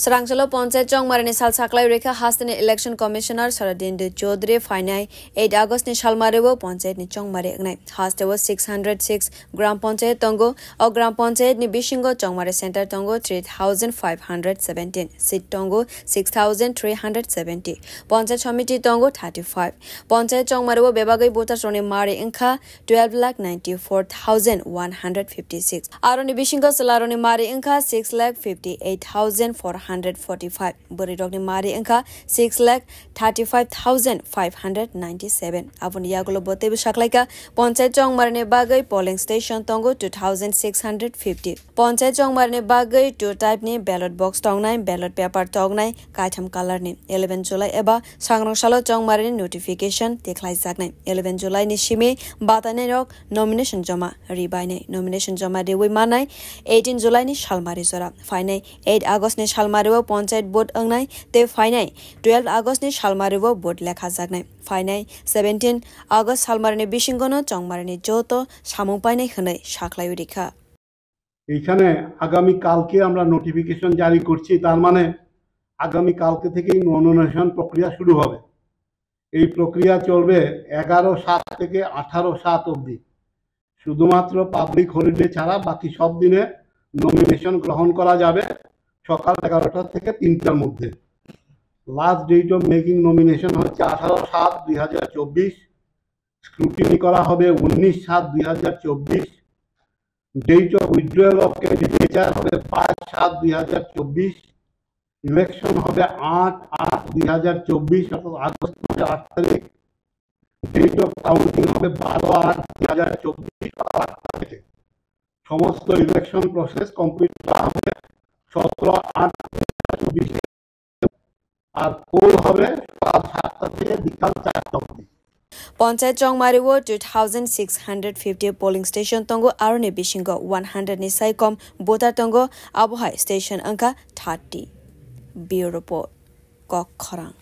Sarangsalo Ponce Chong Marine Sal Saklai Reka Hastan Election Commissioner Saradin de Chaudhry Finai 8 August ni Shalmarewo Ponce ni Chong Mare Ignai Haste was 606 Gram Ponce Tongo or Gram Ponce ni Bishingo Chong Mare Center Tongo 3517 Sit Tongo 6370 Ponce Committee Tongo 35 Ponce Chong Marewo Bebagai Bota Soni Mare Inka 12,94,156 Aroni Bishingo Salaroni Mare Inka 6,58,445 Buridogni Mari Inka 6,35,597 Avon Yagulo Botebu Shaklaika Ponce Chong Marine Bagai Polling Station Tongo 2,650 Ponce Chong Marine Bagai 2 type ni ballot box tong 9 ballot paper tong 9 kaitam color ni 11 July eba Sangrong Shalo Chong Marine notification declare zakne 11 July ni Shime Batane Rock nomination jama Ribane nomination jama Dewi Manai 18 July ni Shalmari Sora Fine 8 August ni Shalmarewo Ponchayat board angnai te finai 12 August ni Shalmarewo board lekha jaknai finai 17 August Shalmarine Bishingono Chongmarine Joto samung painai hwnai saklai rikha এইখানে আগামী কালকে আমরা notification জারি করছি তার মানে আগামী কালকে থেকেই নমিনেশন প্রক্রিয়া শুরু হবে এই প্রক্রিয়া চলবে 11/7 থেকে 18/7 অবধি শুধুমাত্র পাবলিক হলিডে ছাড়া বাকি সব দিনে নমিনেশন গ্রহণ করা যাবে সকাল 11টা থেকে 3টার মধ্যে last date of making nomination হচ্ছে 18/7/2024 স্ক্রুটিনি করা হবে 19/7/2024 date of withdrawal of candidature হবে 5/7/2024 ইলেকশন হবে 8/8/2024 অর্থাৎ আগস্ট মাসের 8 তারিখ ডেট অফ কাউন্টিং হবে 12/8/2024 থেকে সমস্ত ইলেকশন প্রসেস কমপ্লিট করা হবে 17/8/2024 আর পোল হবে সকাল 7টা থেকে বিকাল 4টা অবধি Ponchayat Chong Marewo 2650 polling station tongo Arone Bishingo 100 ni Saikom Bota tongo Abuhai station angka 30 Bureau report Kok Khorang